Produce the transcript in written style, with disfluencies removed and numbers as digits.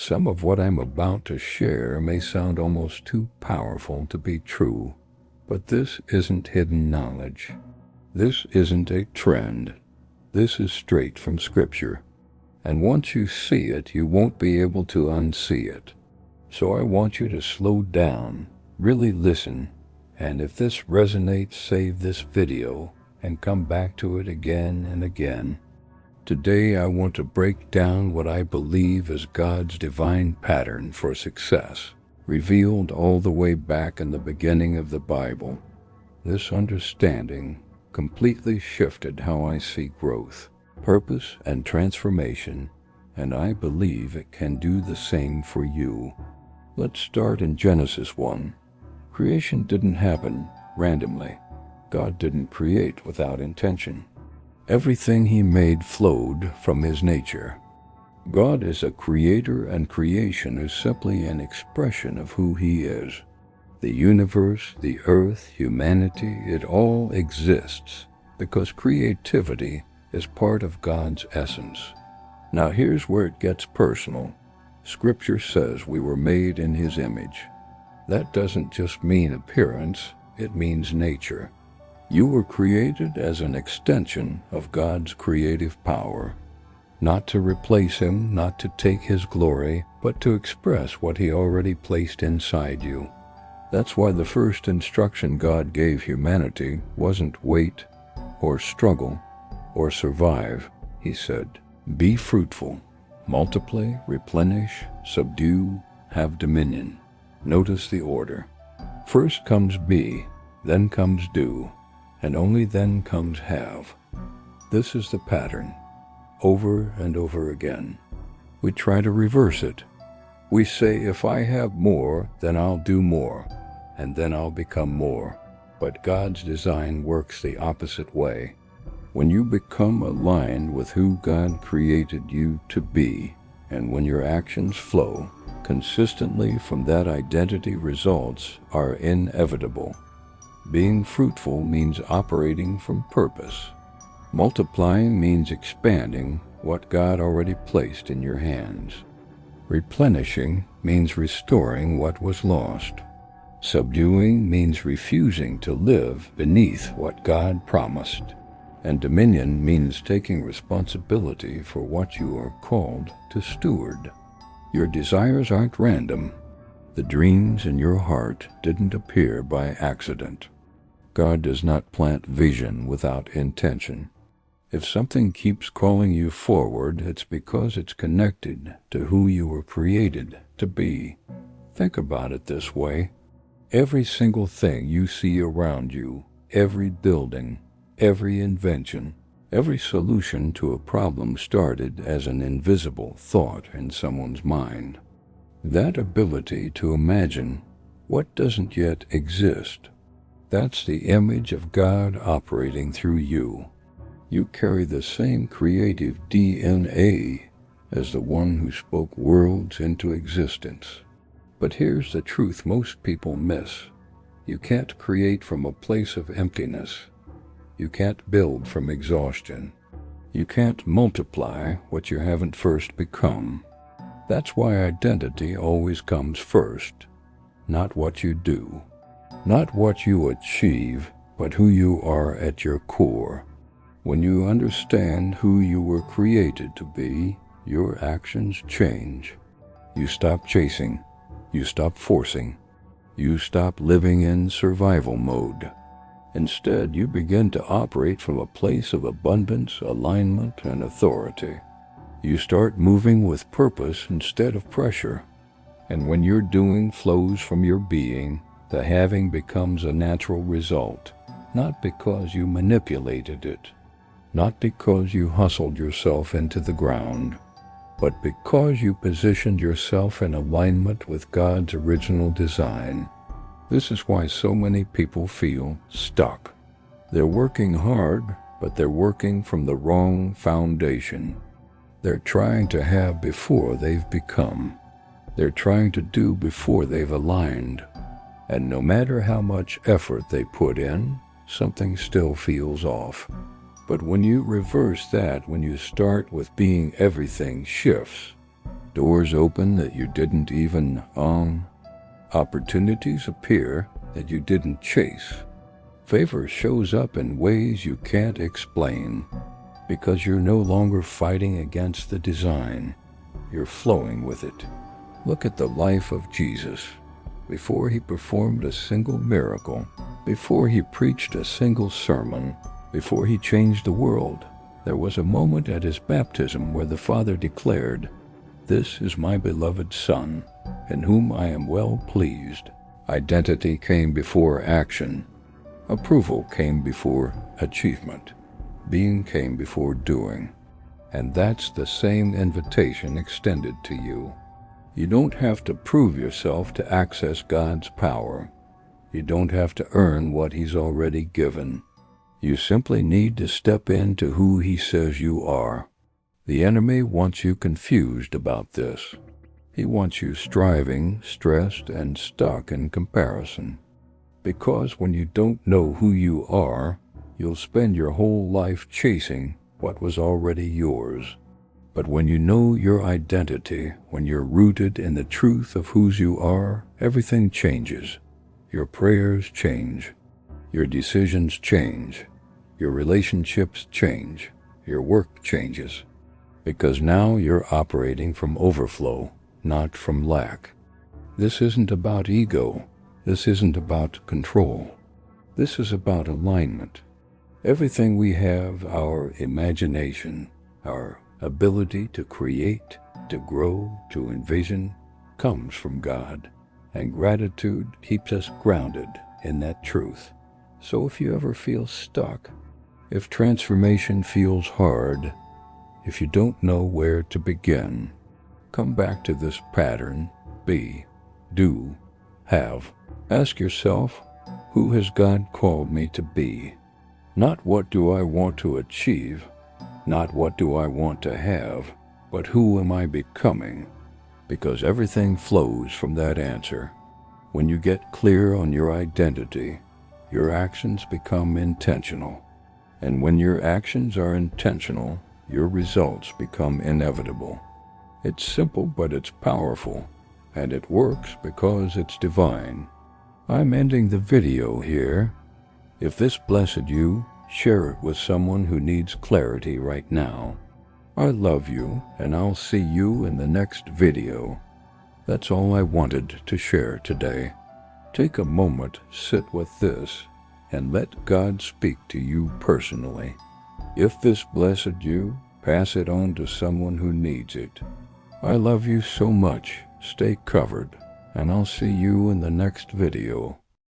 Some of what I'm about to share may sound almost too powerful to be true, but this isn't hidden knowledge. This isn't a trend. This is straight from Scripture. And once you see it, you won't be able to unsee it. So I want you to slow down, really listen, and if this resonates, save this video and come back to it again and again. Today I want to break down what I believe is God's divine pattern for success, revealed all the way back in the beginning of the Bible. This understanding completely shifted how I see growth, purpose, and transformation, and I believe it can do the same for you. Let's start in Genesis 1. Creation didn't happen randomly. God didn't create without intention. Everything He made flowed from His nature. God is a creator, and creation is simply an expression of who He is. The universe, the earth, humanity, it all exists because creativity is part of God's essence. Now here's where it gets personal. Scripture says we were made in His image. That doesn't just mean appearance, it means nature. You were created as an extension of God's creative power, not to replace Him, not to take His glory, but to express what He already placed inside you. That's why the first instruction God gave humanity wasn't wait or struggle or survive. He said, "Be fruitful, multiply, replenish, subdue, have dominion." Notice the order. First comes be, then comes do, and only then comes have. This is the pattern, over and over again. We try to reverse it. We say, if I have more, then I'll do more, and then I'll become more. But God's design works the opposite way. When you become aligned with who God created you to be, and when your actions flow consistently from that identity, results are inevitable. Being fruitful means operating from purpose. Multiplying means expanding what God already placed in your hands. Replenishing means restoring what was lost. Subduing means refusing to live beneath what God promised. And dominion means taking responsibility for what you are called to steward. Your desires aren't random. The dreams in your heart didn't appear by accident. God does not plant vision without intention. If something keeps calling you forward, it's because it's connected to who you were created to be. Think about it this way. Every single thing you see around you, every building, every invention, every solution to a problem started as an invisible thought in someone's mind. That ability to imagine what doesn't yet exist, that's the image of God operating through you. You carry the same creative DNA as the one who spoke worlds into existence. But here's the truth most people miss. You can't create from a place of emptiness. You can't build from exhaustion. You can't multiply what you haven't first become. That's why identity always comes first. Not what you do. Not what you achieve, but who you are at your core. When you understand who you were created to be, your actions change. You stop chasing. You stop forcing. You stop living in survival mode. Instead, you begin to operate from a place of abundance, alignment, and authority. You start moving with purpose instead of pressure. And when your doing flows from your being, the having becomes a natural result, not because you manipulated it, not because you hustled yourself into the ground, but because you positioned yourself in alignment with God's original design. This is why so many people feel stuck. They're working hard, but they're working from the wrong foundation. They're trying to have before they've become. They're trying to do before they've aligned. And no matter how much effort they put in, something still feels off. But when you reverse that, when you start with being everything shifts. Doors open that you didn't even opportunities appear that you didn't chase. Favor shows up in ways you can't explain because you're no longer fighting against the design. You're flowing with it. Look at the life of Jesus. Before he performed a single miracle, before he preached a single sermon, before he changed the world, there was a moment at his baptism where the Father declared, "This is my beloved Son, in whom I am well pleased." Identity came before action. Approval came before achievement. Being came before doing. And that's the same invitation extended to you. You don't have to prove yourself to access God's power. You don't have to earn what he's already given. You simply need to step into who he says you are. The enemy wants you confused about this. He wants you striving, stressed, and stuck in comparison. Because when you don't know who you are, you'll spend your whole life chasing what was already yours. But when you know your identity, when you're rooted in the truth of whose you are, everything changes. Your prayers change. Your decisions change. Your relationships change. Your work changes. Because now you're operating from overflow, not from lack. This isn't about ego. This isn't about control. This is about alignment. Everything we have, our imagination, our ability to create, to grow, to envision, comes from God, and gratitude keeps us grounded in that truth. So if you ever feel stuck, if transformation feels hard, if you don't know where to begin, come back to this pattern: be, do, have. Ask yourself, who has God called me to be? Not what do I want to achieve, not what do I want to have, but who am I becoming? Because everything flows from that answer. When you get clear on your identity, your actions become intentional. And when your actions are intentional, your results become inevitable. It's simple, but it's powerful, and it works because it's divine. I'm ending the video here. If this blessed you, share it with someone who needs clarity right now. I love you, and I'll see you in the next video. That's all I wanted to share today. Take a moment, sit with this, and let God speak to you personally. If this blessed you, pass it on to someone who needs it. I love you so much. Stay covered, and I'll see you in the next video.